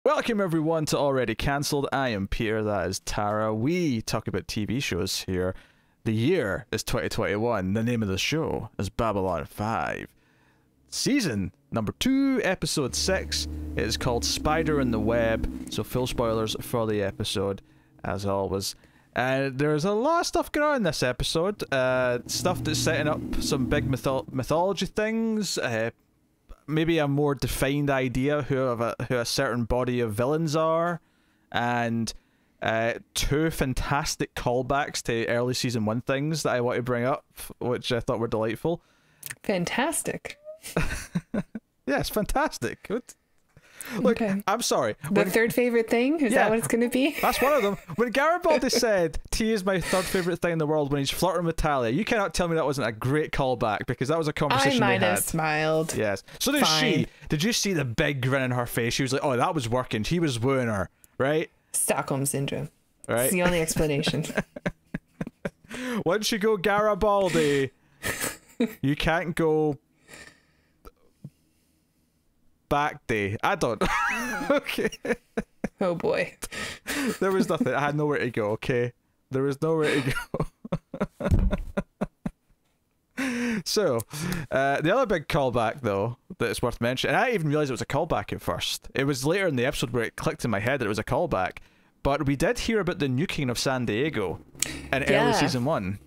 Welcome everyone to Already Cancelled. I am Peter, that is Tara. We talk about TV shows here. The year is 2021. The name of the show is Babylon 5. Season number 2, episode 6. It is called Spider in the Web. So full spoilers for the episode, as always. There's a lot of stuff going on in this episode. Stuff that's setting up some big mythology things. Maybe a more defined idea who a certain body of villains are, and two fantastic callbacks to early season 1 things that I want to bring up, which I thought were delightful. Fantastic. Yes, fantastic. Look, okay. I'm sorry. The third favorite thing? Is that what it's going to be? That's one of them. When Garibaldi said, T is my third favorite thing in the world when he's flirting with Talia, you cannot tell me that wasn't a great callback, because that was a conversation they had. I might have smiled. Yes. So did she. Did you see the big grin on her face? She was like, oh, that was working. He was wooing her, right? Stockholm Syndrome. Right? It's the only explanation. Once you go Garibaldi, you can't go back day. I don't know. Okay. Oh boy. There was nothing. I had nowhere to go, okay? There was nowhere to go. So, the other big callback, though, that it's worth mentioning, and I didn't even realize it was a callback at first. It was later in the episode where it clicked in my head that it was a callback. But we did hear about the nuking of San Diego in early season 1.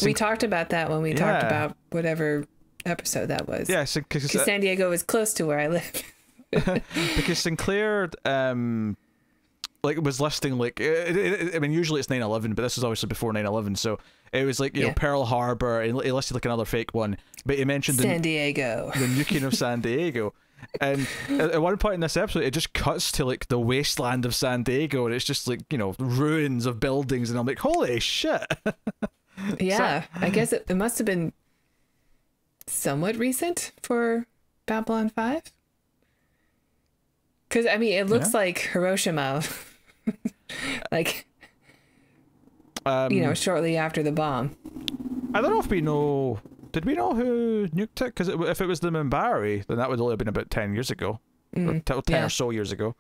We talked about that when we talked about whatever episode that was. Yeah, because San Diego is close to where I live. Because Sinclair was listing I mean, usually it's 9/11, but this was obviously before 9/11, so it was like, you know, Pearl Harbor, and he listed like another fake one, but he mentioned San Diego, the nuking of San Diego. And at one point in this episode, it just cuts to like the wasteland of San Diego, and it's just like, you know, ruins of buildings, and I'm like, holy shit. Yeah, I guess it must have been somewhat recent for Babylon 5, because I mean, it looks like Hiroshima, like you know, shortly after the bomb. I don't know if we know. Did we know who nuked it? Because if it was the Minbari, then that would only have been about 10 years ago, or 10 or so years ago.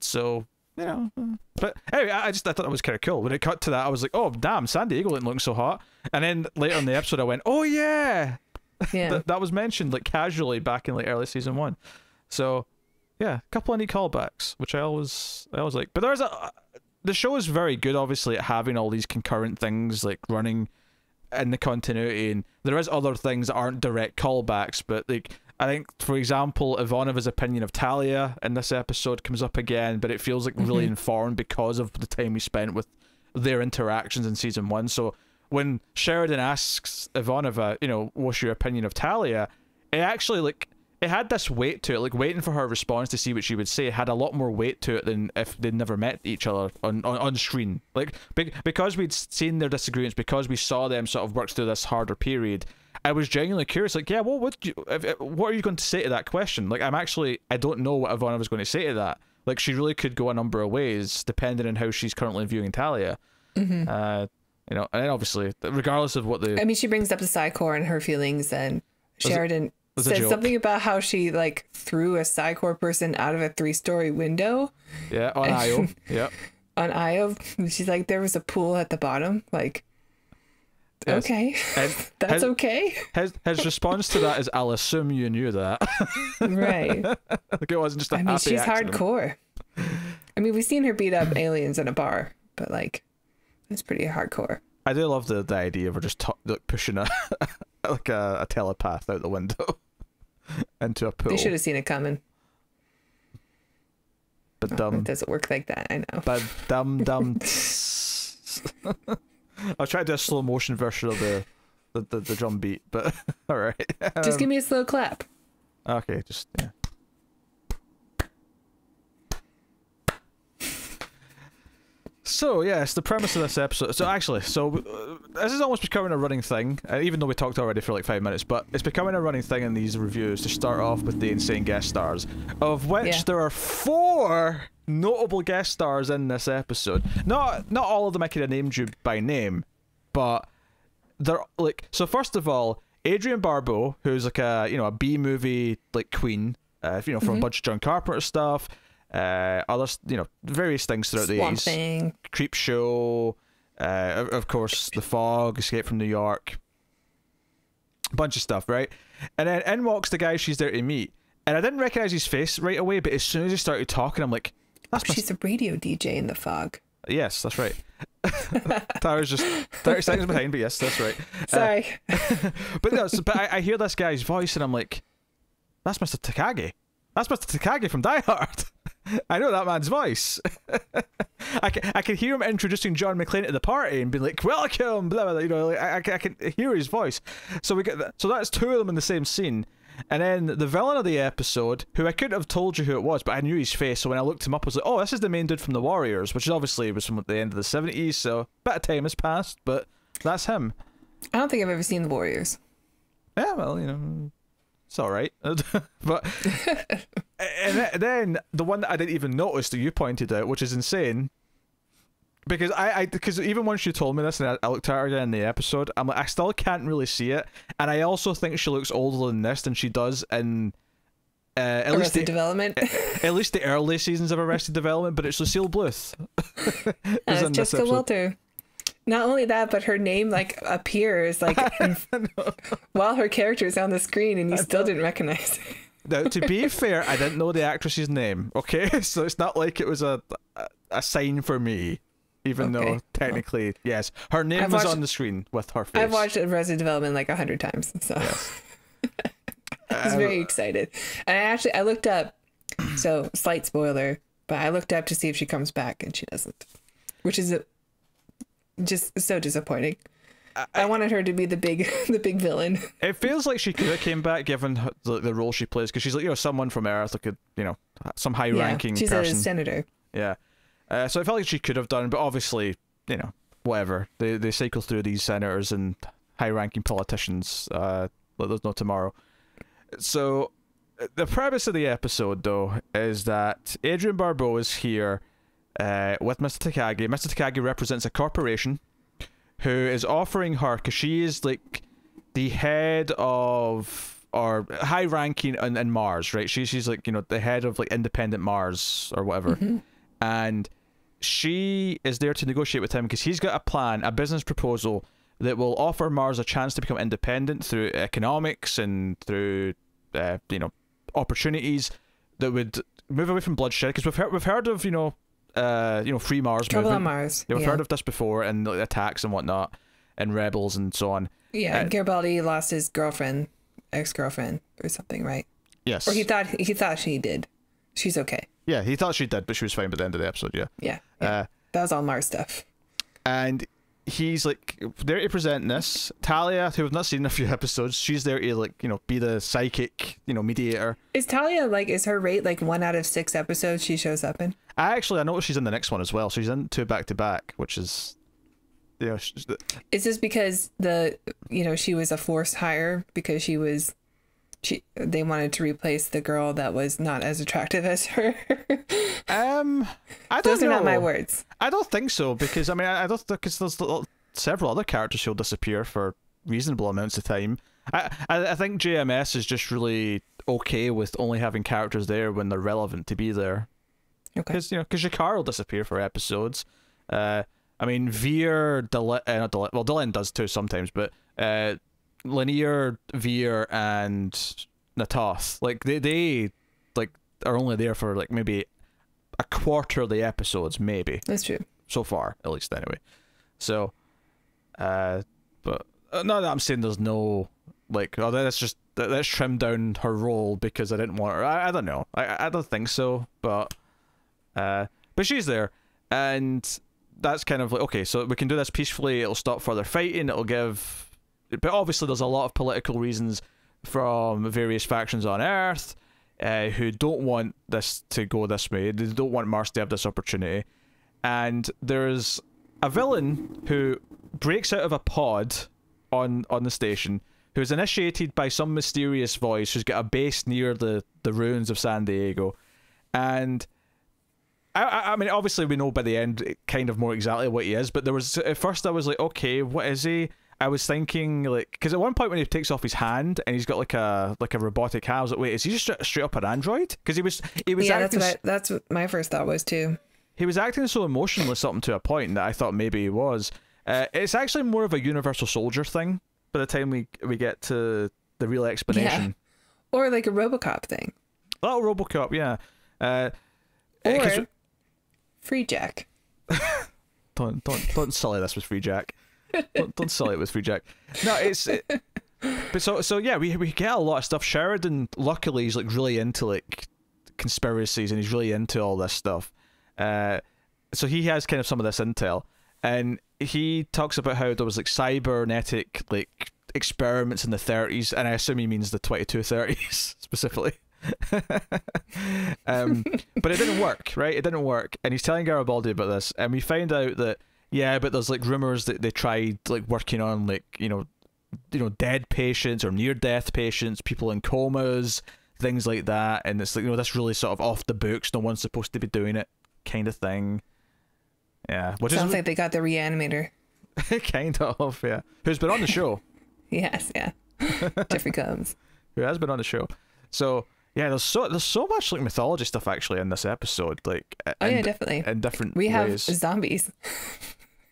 So, you know, but anyway, I thought that was kind of cool. When it cut to that, I was like, oh damn, San Diego didn't look so hot. And then later in the episode, I went, oh yeah. That was mentioned like casually back in like early season 1. So yeah, a couple of neat callbacks, which I always like. But the show is very good, obviously, at having all these concurrent things like running in the continuity, and there is other things that aren't direct callbacks, but like I think, for example, Ivanova's opinion of Talia in this episode comes up again, but it feels like really informed because of the time we spent with their interactions in season 1. So when Sheridan asks Ivanova, you know, what's your opinion of Talia, it actually, like, it had this weight to it, like waiting for her response to see what she would say. It had a lot more weight to it than if they'd never met each other on screen. Like, because we'd seen their disagreements, because we saw them sort of work through this harder period, I was genuinely curious, like, yeah, well, what are you going to say to that question? Like, I don't know what Ivana was going to say to that. Like, she really could go a number of ways, depending on how she's currently viewing Talia. You know, and then obviously, regardless of what I mean, she brings up the Psy-Corps and her feelings, and Sheridan said something about how she like threw a Psy-Corps person out of a 3-story window. Yeah, on Io. Yep. On Io. She's like, there was a pool at the bottom. Like, yes. Okay. That's okay. His response to that is, I'll assume you knew that. Right. Like, it wasn't just a happy she's accident. Hardcore. I mean, we've seen her beat up aliens in a bar, but like, it's pretty hardcore. I do love the idea of her just pushing a telepath out the window into a pool. They should have seen it coming. But it doesn't work like that, I know. But dumb. I'll try to do a slow motion version of the drum beat, but alright. Just give me a slow clap. Okay, just yeah. So yes, the premise of this episode. So actually, this is almost becoming a running thing, even though we talked already for like 5 minutes. But it's becoming a running thing in these reviews to start off with the insane guest stars, of which there are 4 notable guest stars in this episode. Not all of them I could have named you by name, but they're like. So first of all, Adrienne Barbeau, who's like a B movie like queen. from a bunch of John Carpenter stuff, other, various things throughout the 80s. Thing. Creep Show, of course, The Fog, Escape from New York, a bunch of stuff, right? And then in walks the guy she's there to meet, and I didn't recognize his face right away, but as soon as he started talking, I'm like, she's a radio DJ in The Fog. Yes, that's right. Tyler's just 30 seconds behind, but yes, that's right. Sorry. But I hear this guy's voice, and I'm like, that's Mr. Takagi. That's Mr. Takagi from Die Hard. I know that man's voice. I can hear him introducing John McClane to the party and being like, welcome, blah, blah, blah, I can hear his voice. So that's two of them in the same scene. And then the villain of the episode, who I couldn't have told you who it was, but I knew his face, so when I looked him up, I was like, oh, this is the main dude from The Warriors, which obviously was from the end of the 70s, so a bit of time has passed, but that's him. I don't think I've ever seen The Warriors. Yeah, well, it's alright. But and then the one that I didn't even notice that you pointed out, which is insane, because because even once you told me this and I looked at her again in the episode, I'm like, I still can't really see it, and I also think she looks older than this than she does in Arrested Development. At least the early seasons of Arrested Development, but it's Lucille Bluth. It's Jessica Walter. Not only that, but her name appears while her character is on the screen, and you still didn't recognize it. Now, to be fair, I didn't know the actress's name. Okay, so it's not like it was a sign for me, even though technically, yes, her name was on the screen with her face. I've watched Arrested Development 100 times, so yes. I was very excited, and I looked up. So slight spoiler, but I looked up to see if she comes back, and she doesn't, which is just so disappointing. I wanted her to be the big villain. It feels like she could have came back given the role she plays, because she's someone from Earth, some high ranking she's person. A senator. Yeah. So I felt like she could have done, but obviously, whatever. They cycle through these senators and high ranking politicians. There's no tomorrow. So the premise of the episode, though, is that Adrienne Barbeau is here with Mr. Takagi. Mr. Takagi represents a corporation who is offering her, because she is the head of, or high ranking in Mars, right? She's the head of independent Mars or whatever. Mm-hmm. And she is there to negotiate with him because he's got a plan, a business proposal that will offer Mars a chance to become independent through economics and through opportunities that would move away from bloodshed, because we've heard of Free Mars Trouble movement. On Mars. We've heard of this before, and attacks and whatnot, and rebels and so on. Yeah, Garibaldi lost his ex-girlfriend or something, right? Yes. Or he thought she did. She's okay. Yeah, he thought she did, but she was fine by the end of the episode. Yeah. Yeah. That was all Mars stuff. And he's there to present this. Talia, who we've not seen in a few episodes, she's there to be the psychic mediator. Is Talia is her rate 1 out of 6 episodes she shows up in? I noticed she's in the next one as well. She's in 2 back to back, which is is this because she was a forced hire because they wanted to replace the girl that was not as attractive as her? I don't Those know. are not my words. I don't think so, because I don't, because there's several other characters who'll disappear for reasonable amounts of time. I think JMS is just really okay with only having characters there when they're relevant to be there. Okay. Because Jakar will disappear for episodes. Veer, Delenn does too sometimes, but Lanier, Veer, and Natoth, they are only there for maybe a quarter of the episodes, maybe. That's true. So far, at least, anyway. So, but not that I'm saying there's no let's trim down her role because I didn't want her. I don't know. I don't think so, but she's there, and that's kind of okay. So we can do this peacefully. It'll stop further fighting. It'll give. But obviously, there's a lot of political reasons from various factions on Earth who don't want this to go this way. They don't want Mars to have this opportunity. And there's a villain who breaks out of a pod on the station, who's initiated by some mysterious voice, who's got a base near the ruins of San Diego. And I mean, obviously, we know by the end kind of more exactly what he is, but there was, at first I was like, okay, what is he? I was thinking, like, because at one point when he takes off his hand and he's got like a robotic hand, I was like, wait, is he just straight up an android? Because he was yeah, that's what my first thought was too. He was acting so emotionless up to a point that I thought maybe he was. It's actually more of a Universal Soldier thing by the time we get to the real explanation. Yeah. Or like a RoboCop thing. Oh, RoboCop, yeah. Or Free Jack. Don't sully this with Free Jack. Don't sully it with Free Jack. No, but so yeah, we get a lot of stuff. Sheridan, luckily, he's like really into like conspiracies and he's really into all this stuff. So he has kind of some of this intel, and he talks about how there was like cybernetic like experiments in the 30s, and I assume he means the 2230s specifically. But it didn't work, right? It didn't work, and he's telling Garibaldi about this, and we find out that but there's like rumors that they tried like working on like you know dead patients or near death patients, people in comas, things like that, and it's like that's really sort of off the books. No one's supposed to be doing it, kind of thing. Yeah, which sounds like they got the reanimator. Kind of, yeah. Who's been on the show? Yes, yeah. Jeffrey Combs. Who has been on the show? So yeah, there's so much like mythology stuff actually in this episode. Like, yeah, definitely. In different ways. We have zombies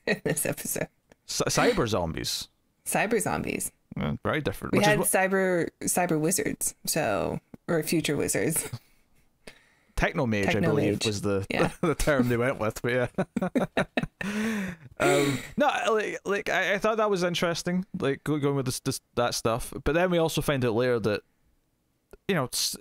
in this episode. Cyber zombies. Cyber zombies. Yeah, very different. We had cyber wizards, or future wizards. Technomage, I believe, was the term they went with, but yeah. No, like I thought that was interesting, like going with that stuff. But then we also find out later that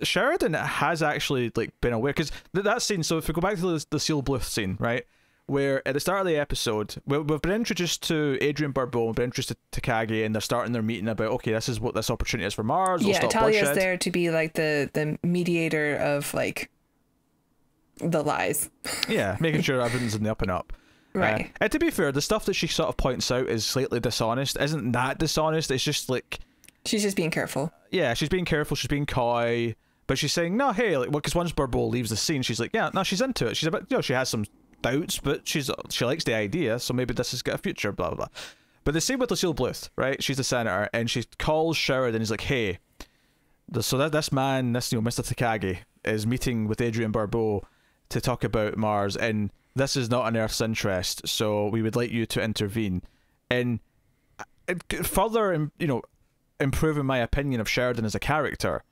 Sheridan has actually like been aware, because that scene. So if we go back to the Seal Bluth scene, right, where at the start of the episode we've been introduced to Adrian Barbeau, we've been introduced to Takagi, and they're starting their meeting about, okay, this is what this opportunity is for Mars. Yeah, Talia's there to be like the mediator of like the lies. Yeah, making sure everything's in the up and up. Right. And to be fair, the stuff that she sort of points out is slightly dishonest. Isn't that dishonest? It's just like she's just being careful. Yeah, she's being careful. She's being coy, but she's saying no. Hey, like, well, because once Barbeau leaves the scene, she's like, yeah, no, she's into it. She's a bit, she has some doubts, but she likes the idea. So maybe this has got a future. Blah blah blah. But the same with Lucille Bluth, right? She's the senator, and she calls Sheridan. He's like, hey, so this man, Mr. Takagi, is meeting with Adrian Barbeau to talk about Mars, and this is not in Earth's interest, so we would like you to intervene. And further, improving my opinion of Sheridan as a character,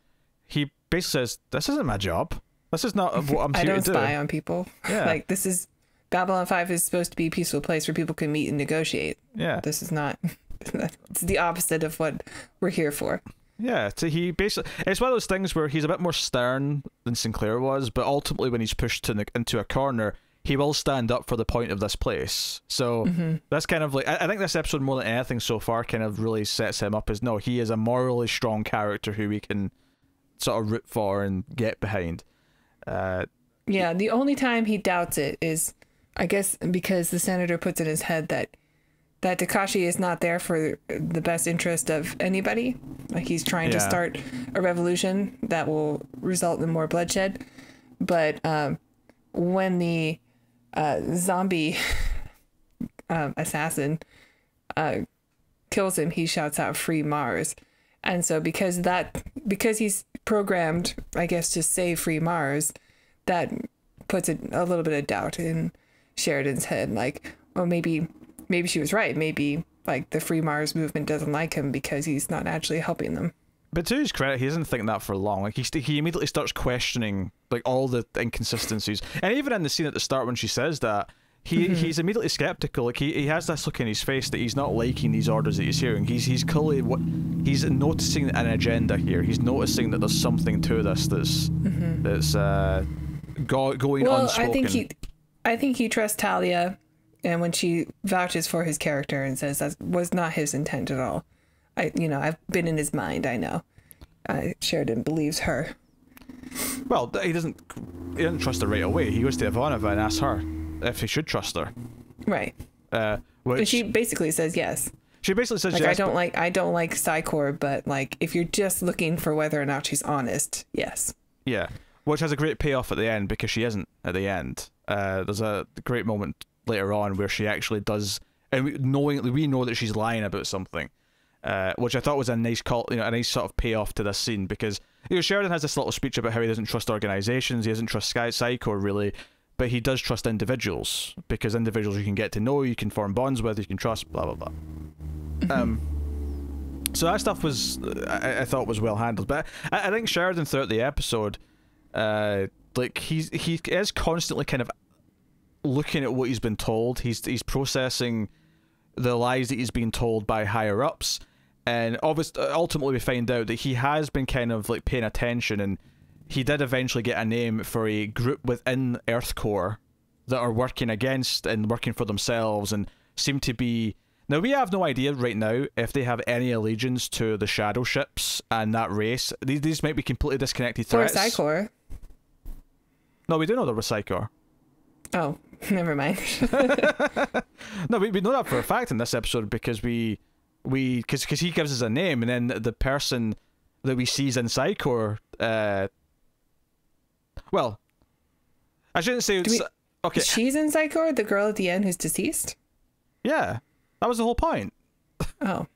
he basically says, this isn't my job. This is not what I'm here to do. I don't spy on people. Yeah. Like, this is... Babylon 5 is supposed to be a peaceful place where people can meet and negotiate. Yeah. This is not... It's the opposite of what we're here for. Yeah, so he basically, it's one of those things where he's a bit more stern than Sinclair was, but ultimately when he's pushed into a corner, he will stand up for the point of this place. So that's kind of like, I think this episode more than anything so far kind of really sets him up as, no, he is a morally strong character who we can sort of root for and get behind. Yeah, the only time he doubts it is, I guess, because the senator puts in his head that Takashi is not there for the best interest of anybody. Like, he's trying to start a revolution that will result in more bloodshed. But when the zombie assassin kills him, he shouts out "Free Mars." And so because he's programmed, I guess, to say "Free Mars," that puts a little bit of doubt in Sheridan's head. Like, well, maybe she was right. Maybe like the Free Mars movement doesn't like him because he's not actually helping them. But to his credit, he doesn't think that for long. Like he immediately starts questioning like all the inconsistencies, and even in the scene at the start when she says that, he's immediately skeptical. Like he has this look in his face that he's not liking these orders that he's hearing. He's clearly he's noticing an agenda here. He's noticing that there's something to this that's going unspoken. I think he trusts Talia. And when she vouches for his character and says that was not his intent at all, I've been in his mind. I know. Sheridan believes her. Well, he doesn't trust her right away. He goes to Ivanova and asks her if he should trust her. Right. And she basically says yes. She basically says like, yes. I don't like Psychor, but like if you're just looking for whether or not she's honest, yes. Yeah, which has a great payoff at the end because she isn't at the end. There's a great moment later on where she actually does and we know that she's lying about something, which I thought was a nice a nice sort of payoff to this scene, because Sheridan has this little speech about how he doesn't trust organizations, he doesn't trust Psycho really, but he does trust individuals, because individuals you can get to know, you can form bonds with, you can trust, blah blah blah. So that stuff was, I thought, was well handled. But I think Sheridan throughout the episode, like he is constantly kind of looking at what he's been told. He's processing the lies that he's been told by higher ups, and obviously, ultimately, we find out that he has been kind of like paying attention, and he did eventually get a name for a group within EarthCore that are working against and working for themselves, and seem to be. Now, we have no idea right now if they have any allegiance to the shadow ships and that race. These might be completely disconnected threats. Or Psychor. No, we do know they're Psychor. Oh, never mind. No, we know that for a fact in this episode, because because he gives us a name, and then the person that we see is in Psychor, well, I shouldn't say it's... Okay. She's in Psychor? The girl at the end who's deceased? Yeah. That was the whole point. Oh.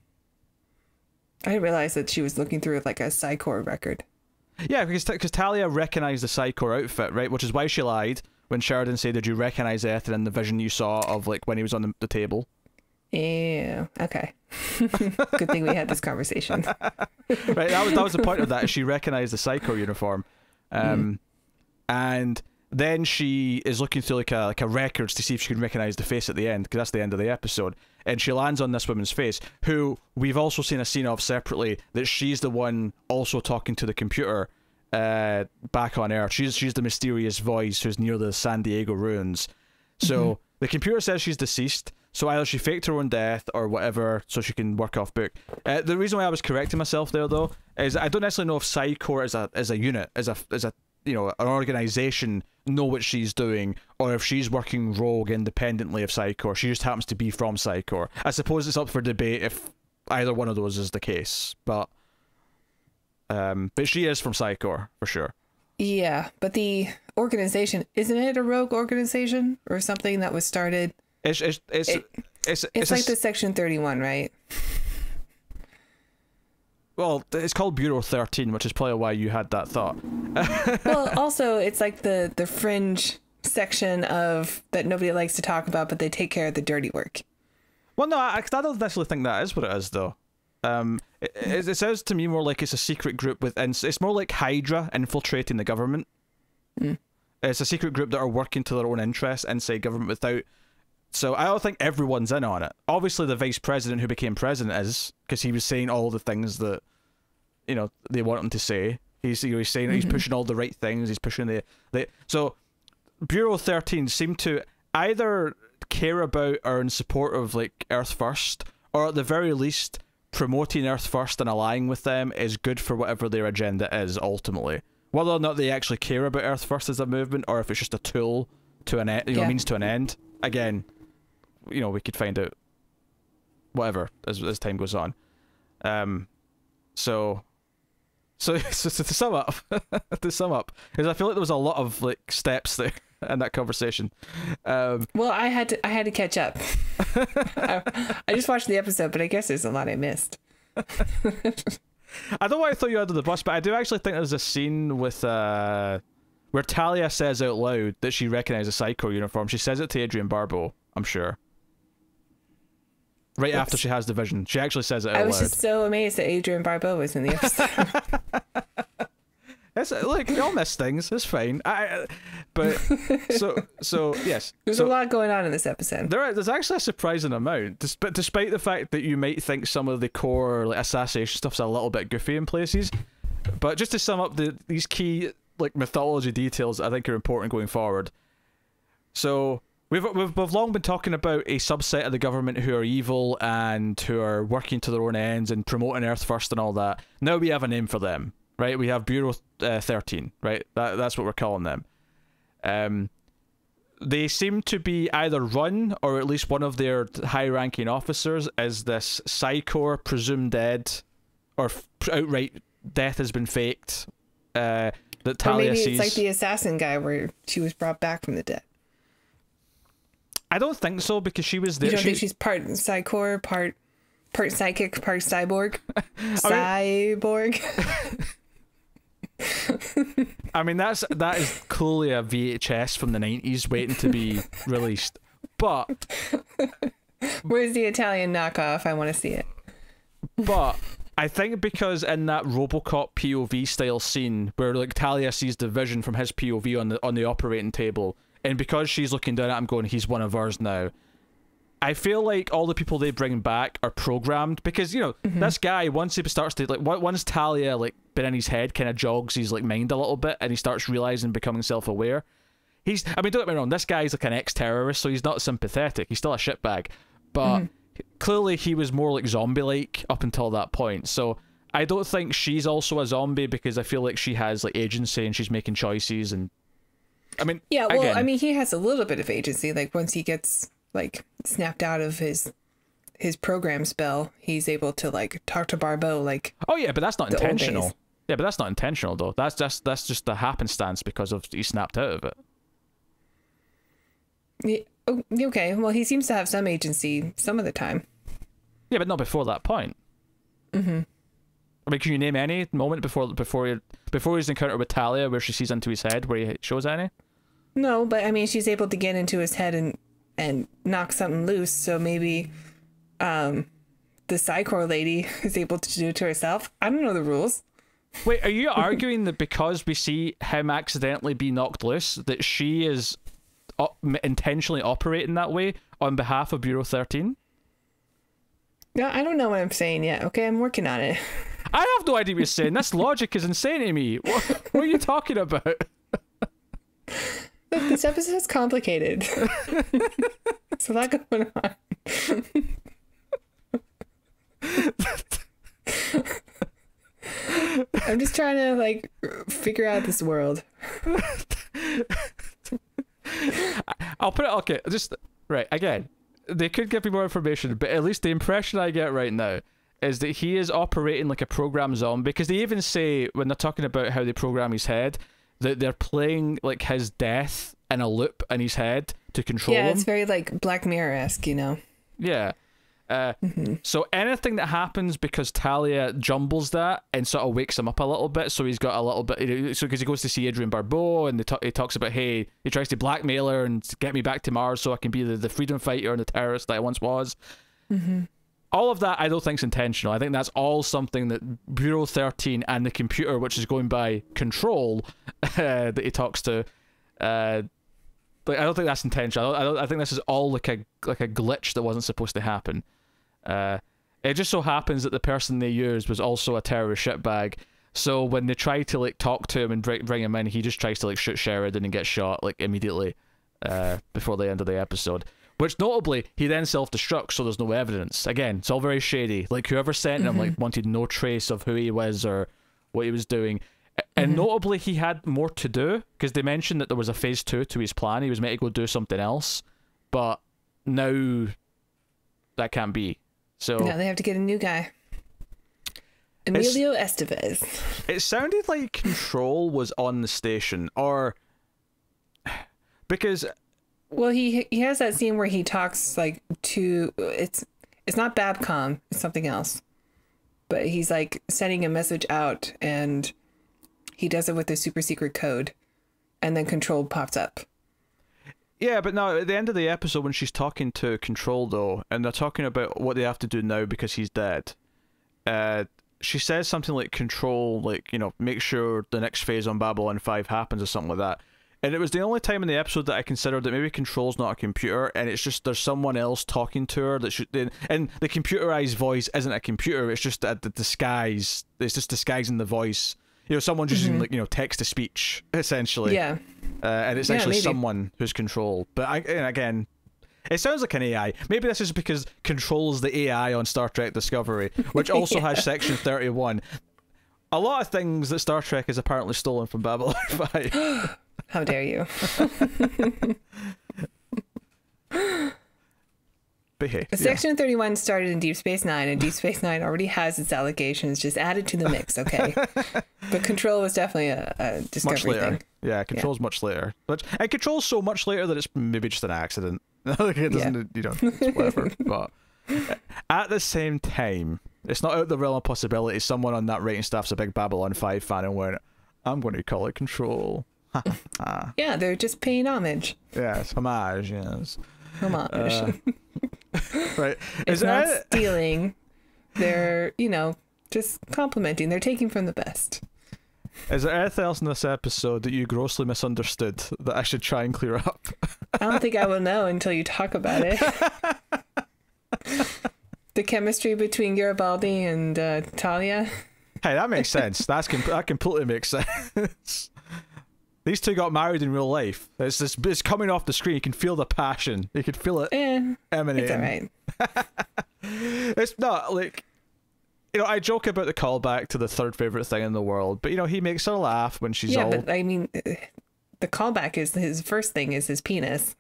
I didn't realize that she was looking through like a Psychor record. Yeah, because Talia recognized the Psychor outfit, right? Which is why she lied when Sheridan said, did you recognize Ethan in the vision you saw of like when he was on the table? Yeah, okay. Good thing we had this conversation. Right, that was the point of that. She recognized the Psychor uniform. And then she is looking through like a records to see if she can recognize the face at the end, because that's the end of the episode. And she lands on this woman's face, who we've also seen a scene of separately, that she's the one also talking to the computer back on Earth. She's the mysterious voice who's near the San Diego ruins. So the computer says she's deceased, so either she faked her own death or whatever, so she can work off book. The reason why I was correcting myself there, though, is I don't necessarily know if Psychor as a unit, as a an organization, know what she's doing, or if she's working rogue independently of Psychor. She just happens to be from Psychor. I suppose it's up for debate if either one of those is the case, but she is from Psychor for sure. Yeah, but the organization, isn't it a rogue organization or something that was started? It's like the Section 31, right? Well, it's called Bureau 13, which is probably why you had that thought. Well, also, it's like the fringe section of that nobody likes to talk about, but they take care of the dirty work. Well, no, I don't necessarily think that is what it is, though. It sounds to me more like it's a secret group within... It's more like Hydra infiltrating the government. It's a secret group that are working to their own interests inside government without... So I don't think everyone's in on it. Obviously, the vice president who became president is, because he was saying all the things that, they want him to say. He's saying he's pushing all the right things. He's pushing the so Bureau 13 seemed to either care about or in support of like Earth First, or at the very least promoting Earth First and allying with them is good for whatever their agenda is ultimately. Whether or not they actually care about Earth First as a movement, or if it's just a tool to an end, means to an end. Again, we could find out whatever as time goes on. So to sum up, because I feel like there was a lot of like steps there in that conversation. Well, I had to catch up. I just watched the episode, but I guess there's a lot I missed. I don't know why I throw you under the bus, but I do actually think there's a scene with where Talia says out loud that she recognizes a Psychor uniform. She says it to Adrian Barbeau, I'm sure. Right after she has the vision. She actually says it out loud. I was just so amazed that Adrian Barbeau was in the episode. Look, we all miss things. It's fine. So yes. There's a lot going on in this episode. There's actually a surprising amount, despite the fact that you might think some of the core like assassination stuff's a little bit goofy in places. But just to sum up these key like mythology details I think are important going forward. So we've long been talking about a subset of the government who are evil and who are working to their own ends and promoting Earth First and all that. Now we have a name for them, right? We have Bureau 13, right? That's what we're calling them. They seem to be either run, or at least one of their high-ranking officers is this Psychor presumed dead, or outright death has been faked. That Talia sees. It's like the assassin guy where she was brought back from the dead. I don't think so, because she was there. You don't think she's part psychor, part psychic, part cyborg? Cyborg? I mean, that is clearly a VHS from the 90s waiting to be released. But where's the Italian knockoff? I want to see it. But I think because in that RoboCop POV style scene where like Talia sees the vision from his POV on the operating table, and because she's looking down at him going, he's one of ours now, I feel like all the people they bring back are programmed, because, you know, this guy, once he starts to, like, once Talia, like, been in his head, kind of jogs his, like, mind a little bit, and he starts realizing, becoming self-aware, I mean, don't get me wrong, this guy's, like, an ex-terrorist, so he's not sympathetic, he's still a shitbag, but clearly he was more, like, zombie-like up until that point, so I don't think she's also a zombie, because I feel like she has, like, agency, and she's making choices, and, I mean, yeah, well, again, I mean, he has a little bit of agency, like, once he gets, like, snapped out of his program spell, he's able to, like, talk to Barbeau, like, oh yeah, but that's not intentional. Yeah, but that's not intentional though. That's just the happenstance because of he snapped out of it. Yeah, okay, well, he seems to have some agency some of the time. Yeah, but not before that point. I mean, can you name any moment before his encounter with Talia where she sees into his head where he shows any? No, but I mean, she's able to get into his head and knock something loose, so maybe the Psychor lady is able to do it to herself. I don't know the rules. Wait, are you arguing that because we see him accidentally be knocked loose, that she is intentionally operating that way on behalf of Bureau 13? No, I don't know what I'm saying yet. Okay, I'm working on it. I have no idea what you're saying. This logic is insane to me. What are you talking about? Look, this episode's complicated. There's a lot going on. I'm just trying to, like, figure out this world. I'll put it, okay, just, right, again, they could give me more information, but at least the impression I get right now is that he is operating like a programmed zombie, because they even say, when they're talking about how they program his head, that they're playing, like, his death in a loop in his head to control him. Yeah, it's very, like, Black Mirror-esque, you know? Yeah. So anything that happens because Talia jumbles that and sort of wakes him up a little bit, so he's got a little bit, so because he goes to see Adrian Barbeau and he talks about, hey, he tries to blackmail her and get me back to Mars so I can be the freedom fighter and the terrorist that I once was. All of that I don't think is intentional. I think that's all something that Bureau 13 and the computer, which is going by Control, that he talks to, like, I don't think that's intentional. I think this is all like a glitch that wasn't supposed to happen. It just so happens that the person they used was also a terrorist shitbag. So when they try to, like, talk to him and bring him in, he just tries to, like, shoot Sheridan and get shot, like, immediately before the end of the episode. Which, notably, he then self-destructs, so there's no evidence. Again, it's all very shady. Like, whoever sent him, like, wanted no trace of who he was or what he was doing. And notably, he had more to do, because they mentioned that there was a phase 2 to his plan. He was meant to go do something else, but now that can't be. So now they have to get a new guy. Emilio Estevez. It sounded like Control was on the station, or because, well, he has that scene where he talks, like, to it's not Babcom, it's something else, but he's, like, sending a message out, and he does it with a super secret code, and then Control pops up. Yeah, but no, at the end of the episode when she's talking to Control, though, and they're talking about what they have to do now because he's dead, she says something like, Control, like, you know, make sure the next phase on Babylon 5 happens or something like that. And it was the only time in the episode that I considered that maybe Control's not a computer, and it's just there's someone else talking to her that should, and the computerized voice isn't a computer, it's just a disguise, it's just disguising the voice. You know, someone's using, like, you know, text-to-speech, essentially. Yeah. And it's actually someone who's Control. But, again, it sounds like an AI. Maybe this is because Control is the AI on Star Trek Discovery, which also has Section 31. A lot of things that Star Trek has apparently stolen from Babylon 5. How dare you? But hey, Section 31 started in Deep Space Nine, and Deep Space Nine already has its allegations just added to the mix, okay? But Control was definitely a Discovery thing. Yeah, Control's much later. And Control's so much later that it's maybe just an accident. Like it doesn't, you know, it's whatever. But at the same time, it's not out of the realm of possibility someone on that writing staff's a big Babylon 5 fan and went, I'm going to call it Control. Yeah, they're just paying homage. Yes, homage, yes. Homage. Right. It's not stealing. They're, you know, just complimenting. They're taking from the best. Is there anything else in this episode that you grossly misunderstood that I should try and clear up? I don't think I will know until you talk about it. The chemistry between Garibaldi and Talia. Hey, that makes sense. That completely makes sense. These two got married in real life. It's coming off the screen. You can feel the passion. You can feel it emanating. It's alright. It's not like, you know, I joke about the callback to the third favorite thing in the world, but you know, he makes her laugh when she's all. Yeah, but I mean, the callback is his first thing is his penis.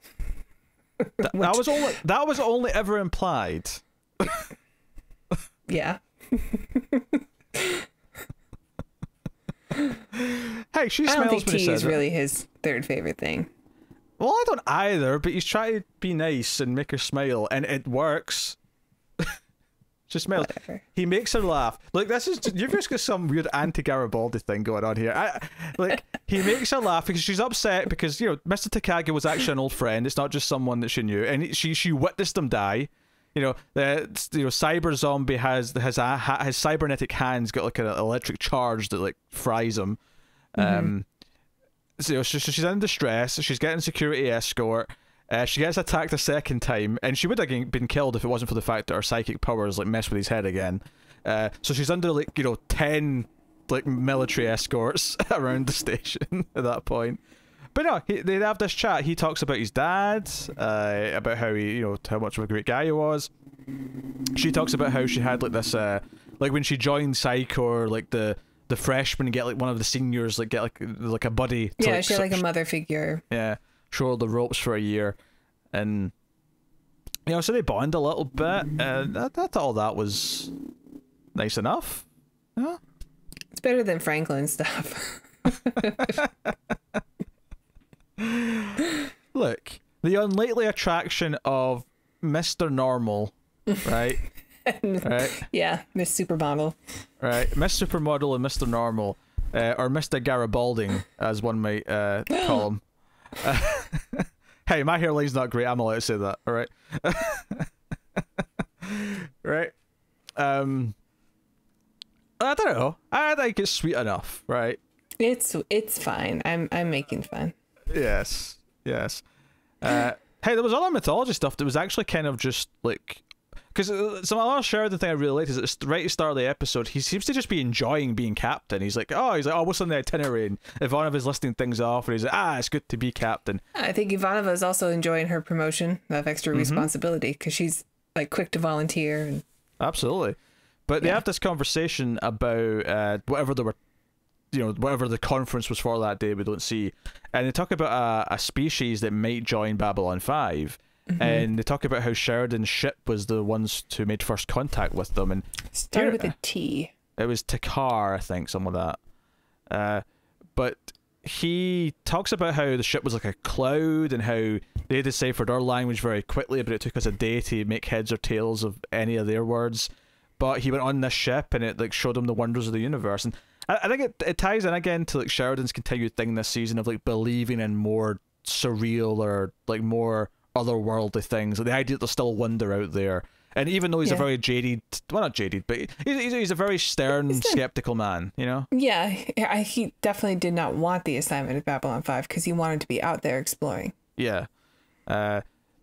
That was only ever implied. Yeah. Hey, she smells. I don't think when tea is really his third favorite thing. Well, I don't either, but he's trying to be nice and make her smile, and it works. She smells. Whatever. He makes her laugh. Like, this is, you've just got some weird anti-Garibaldi thing going on here. He makes her laugh because she's upset because, you know, Mr. Takagi was actually an old friend. It's not just someone that she knew, and she witnessed him die. You know, Cyber Zombie has cybernetic hands got like an electric charge that like fries him. So she's in distress. She's getting security escort. She gets attacked a second time, and she would have been killed if it wasn't for the fact that her psychic powers like mess with his head again. So she's under like, you know, 10 like military escorts around the station at that point. But no, they have this chat. He talks about his dad, about how he, you know, how much of a great guy he was. She talks about how she had like this, like when she joined Psychor, like the freshmen get like one of the seniors like get like a buddy. Yeah, like, she had like a mother figure. Yeah, show her the ropes for a year, and you know, so they bond a little bit. And I thought all that was nice enough. Yeah, it's better than Franklin stuff. Look, the unlikely attraction of Mr. Normal, right? Right. Yeah, Miss Supermodel. Right, Miss Supermodel and Mr. Normal, or Mr. Garibaldi, as one might call him. Hey, my hairline's not great. I'm allowed to say that. All right. Right. I don't know. I think it's sweet enough, right? It's fine. I'm making fun. Yes. Hey, there was other mythology stuff that was actually kind of just like, because some other Sheridan thing I really liked is at the right at the start of the episode, he seems to just be enjoying being captain. He's like, oh, what's on the itinerary? And Ivanova is listing things off, and he's like, it's good to be captain. I think Ivanova is also enjoying her promotion of extra responsibility because she's like quick to volunteer. And absolutely. But they have this conversation about whatever they were, you know, whatever the conference was for that day, we don't see. And they talk about a species that might join Babylon 5. And they talk about how Sheridan's ship was the ones who made first contact with them. And started with a T. It was Takar, I think, some of that. But he talks about how the ship was like a cloud and how they deciphered our language very quickly, but it took us a day to make heads or tails of any of their words. But he went on this ship and it like showed him the wonders of the universe. And I think it ties in again to like Sheridan's continued thing this season of like believing in more surreal or like more otherworldly things. Like the idea that there's still wonder out there. And even though he's a very jaded, well, not jaded, but he's a very stern, skeptical man, you know? Yeah, he definitely did not want the assignment of Babylon 5 because he wanted to be out there exploring. Yeah.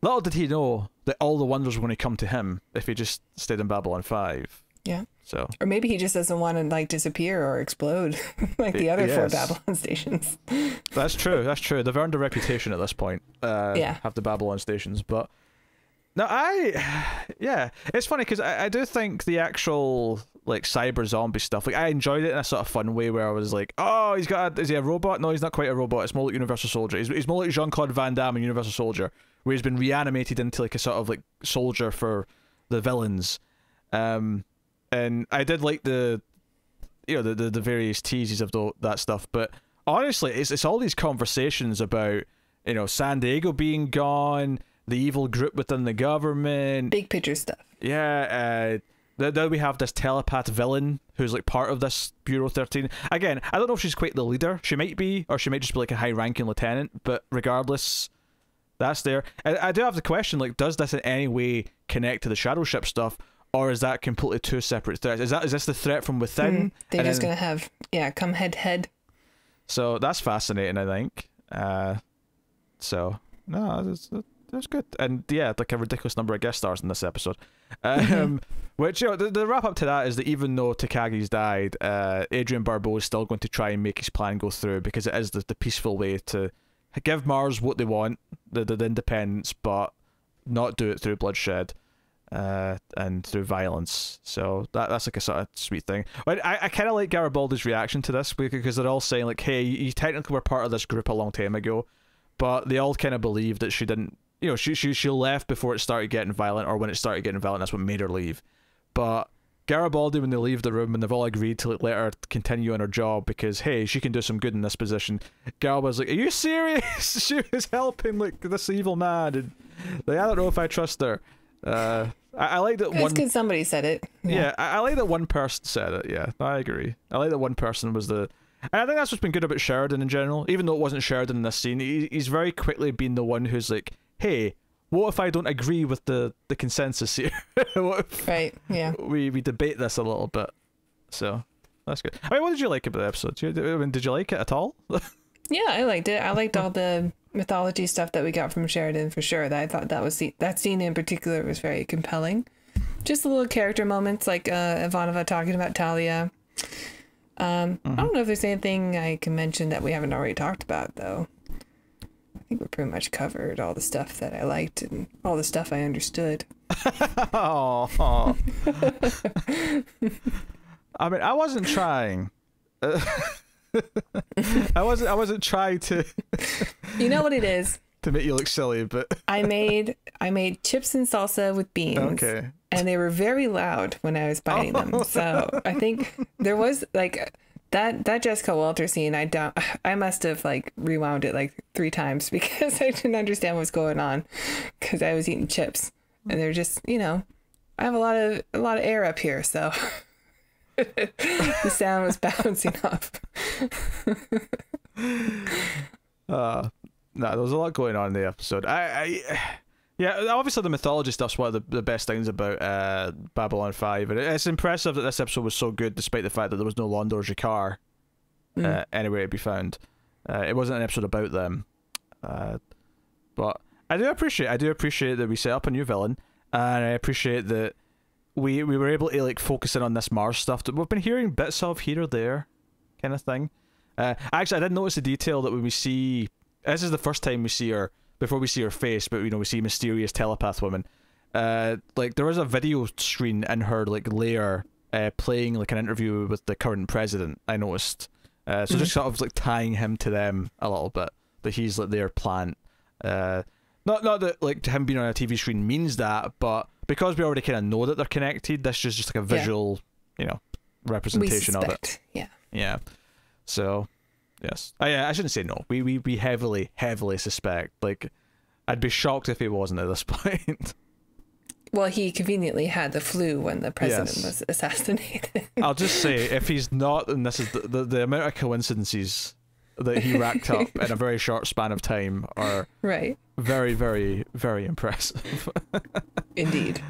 Little did he know that all the wonders were going to come to him if he just stayed in Babylon 5. Yeah. So. Or maybe he just doesn't want to like disappear or explode like the other 4 Babylon stations. That's true. They've earned a reputation at this point. Have the Babylon stations, but no, it's funny because I do think the actual like cyber zombie stuff, like I enjoyed it in a sort of fun way where I was like, oh, is he a robot? No, he's not quite a robot. It's more like Universal Soldier. He's more like Jean-Claude Van Damme in Universal Soldier, where he's been reanimated into like a sort of like soldier for the villains. And I did like the various teases of that stuff, but honestly, it's all these conversations about, you know, San Diego being gone, the evil group within the government. Big picture stuff. Yeah, then we have this telepath villain who's like part of this Bureau 13. Again, I don't know if she's quite the leader. She might be, or she might just be like a high-ranking lieutenant, but regardless, that's there. I do have the question, like, does this in any way connect to the shadow ship stuff, or is that completely two separate threats? Is this the threat from within? They're just going to have, come head-to-head. So that's fascinating, I think. So, no, that's good. And yeah, like a ridiculous number of guest stars in this episode. Which, the wrap up to that is that even though Takagi's died, Adrian Barbeau is still going to try and make his plan go through, because it is the peaceful way to give Mars what they want, the independence, but not do it through bloodshed and through violence. So that's like a sort of sweet thing. I kind of like Garibaldi's reaction to this, because they're all saying like, hey, you technically were part of this group a long time ago, but they all kind of believe that she didn't, she left before it started getting violent, or when it started getting violent, that's what made her leave. But Garibaldi, when they leave the room and they've all agreed to let her continue on her job because, hey, she can do some good in this position, Garibaldi's like, are you serious? She was helping like this evil man, and like, I don't know if I trust her. I like that it's because somebody said it. Yeah, I like that one person said it. Yeah, I agree. I like that one person was and I think that's what's been good about Sheridan in general. Even though it wasn't Sheridan in this scene, he's very quickly been the one who's like, hey, what if I don't agree with the consensus here? What if we debate this a little bit? So that's good. I mean, what did you like about the episode? Did you like it at all? Yeah, I liked it. I liked all the mythology stuff that we got from Sheridan, for sure. I thought that scene in particular was very compelling. Just the little character moments, like Ivanova talking about Talia. I don't know if there's anything I can mention that we haven't already talked about, though. I think we pretty much covered all the stuff that I liked and all the stuff I understood. Oh. I mean, I wasn't trying. I wasn't trying to. You know what it is? To make you look silly, but I made chips and salsa with beans. Okay. And they were very loud when I was biting them. So I think there was like that Jessica Walter scene. I must have like rewound it like 3 times because I didn't understand what's going on, because I was eating chips and they're just, I have a lot of air up here, so the sound was bouncing off. No, there was a lot going on in the episode. Yeah, obviously the mythology stuff's one of the best things about Babylon 5, and it's impressive that this episode was so good despite the fact that there was no Londo or Jakar anywhere to be found. It wasn't an episode about them, but I do appreciate that we set up a new villain, and I appreciate that we were able to like focus in on this Mars stuff that we've been hearing bits of here or there, kind of thing. Actually, I did notice the detail that when we see, this is the first time we see her. Before we see her face, but we see mysterious telepath woman. Like there was a video screen in her like lair playing like an interview with the current president, I noticed. So just sort of like tying him to them a little bit, that he's like their plant. Not that like him being on a TV screen means that, but because we already kind of know that they're connected, this is just like a visual, representation of it. Yeah. So. Yes. I shouldn't say no. We heavily suspect. Like, I'd be shocked if he wasn't at this point. Well, he conveniently had the flu when the president was assassinated. I'll just say, if he's not, and this is the amount of coincidences that he racked up in a very short span of time are right. Very, very, very impressive. Indeed.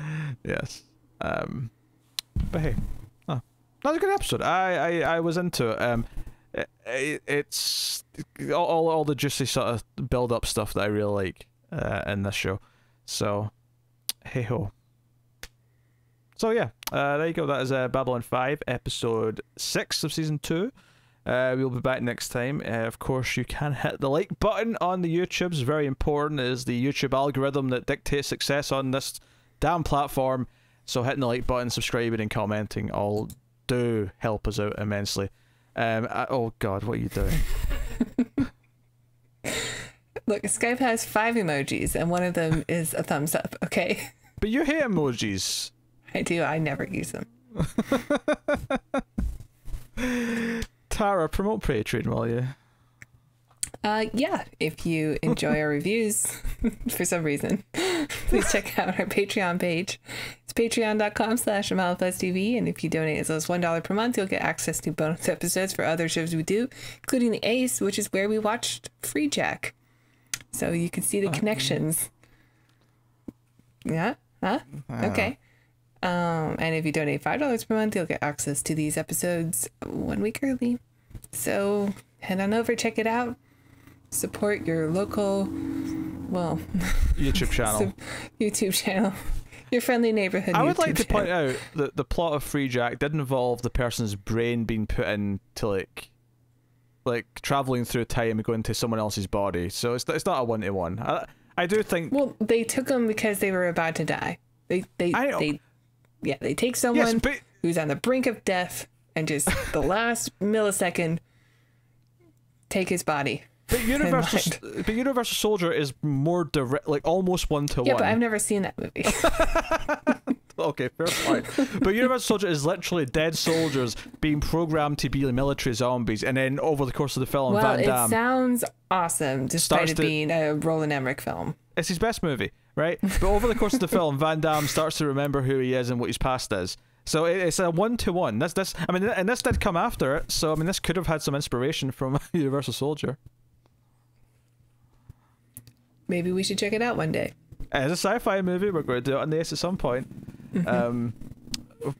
Yes. But hey, that was a good episode. I was into it. It's all the juicy sort of build up stuff that I really like in this show. So hey ho. So yeah, there you go. That is Babylon 5 episode 6 of season 2. We'll be back next time. Of course, you can hit the like button on the YouTube. It's very important. It is the YouTube algorithm that dictates success on this damn platform. So hitting the like button, subscribing and commenting all do help us out immensely. Oh god, what are you doing? Look, Skype has 5 emojis and one of them is a thumbs up, okay? But you hate emojis. I do, I never use them. Tara, promote Patreon, will you? Yeah, if you enjoy our reviews for some reason. please check out our Patreon page. It's patreon.com/AmalaPlusTV, and if you donate as low as $1 per month, you'll get access to bonus episodes for other shows we do, including The Ace, which is where we watched Free Jack. So you can see the connections. Yeah? Huh? Okay. And if you donate $5 per month, you'll get access to these episodes 1 week early. So head on over, check it out. Support your local, well, YouTube channel. YouTube channel. Your friendly neighborhood I would YouTube like to channel. point out that the plot of Free Jack did involve the person's brain being put into like traveling through time and going to someone else's body. So it's not a one-to-one. I do think. Well, they took them because they were about to die. They take someone who's on the brink of death and just the last millisecond take his body. But Universal Soldier is more direct, like almost one-to-one. Yeah, but I've never seen that movie. Okay, fair point. But Universal Soldier is literally dead soldiers being programmed to be military zombies, and then over the course of the film, Van Damme. It sounds awesome, despite it being a Roland Emmerich film. It's his best movie, right? But over the course of the film, Van Damme starts to remember who he is and what his past is. So it's a one-to-one. That's. I mean, and this did come after it. So I mean, this could have had some inspiration from Universal Soldier. Maybe we should check it out one day. It's a sci-fi movie. We're going to do it on the Ace at some point.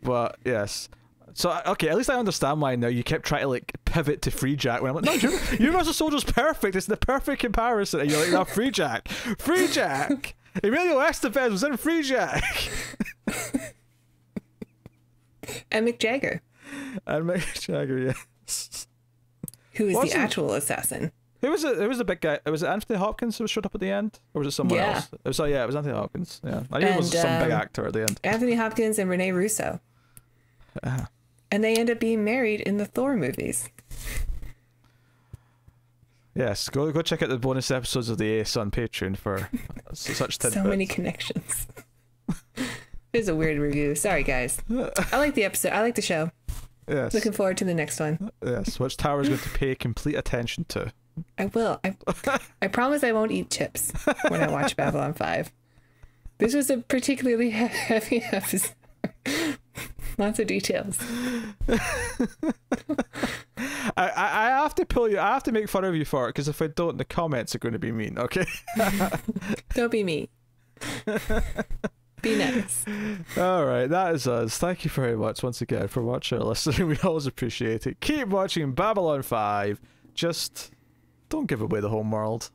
But yes. So okay, at least I understand why now you kept trying to like pivot to Free Jack when I'm like, no, Universal Soldier's perfect. It's the perfect comparison. And you're like, no, Free Jack. Free Jack. Emilio Estevez was in Free Jack. And Mick Jagger. And Mick Jagger, yes. Who is the actual assassin? Who was the big guy? Was it Anthony Hopkins who showed up at the end? Or was it someone else? It was Anthony Hopkins. Yeah. I knew it was some big actor at the end. Anthony Hopkins and Rene Russo. And they end up being married in the Thor movies. Yes, go check out the bonus episodes of The Ace on Patreon for such tidbits. So many connections. It was a weird review. Sorry, guys. I like the episode. I like the show. Yes. Looking forward to the next one. Yes, which Tower's going to pay complete attention to. I will. I promise I won't eat chips when I watch Babylon 5. This was a particularly heavy episode. Lots of details. I have to pull you. I have to make fun of you for it, because if I don't, the comments are going to be mean. Okay. Don't be mean. Be nice. All right, that is us. Thank you very much once again for watching or listening. We always appreciate it. Keep watching Babylon 5. Just don't give away the home world.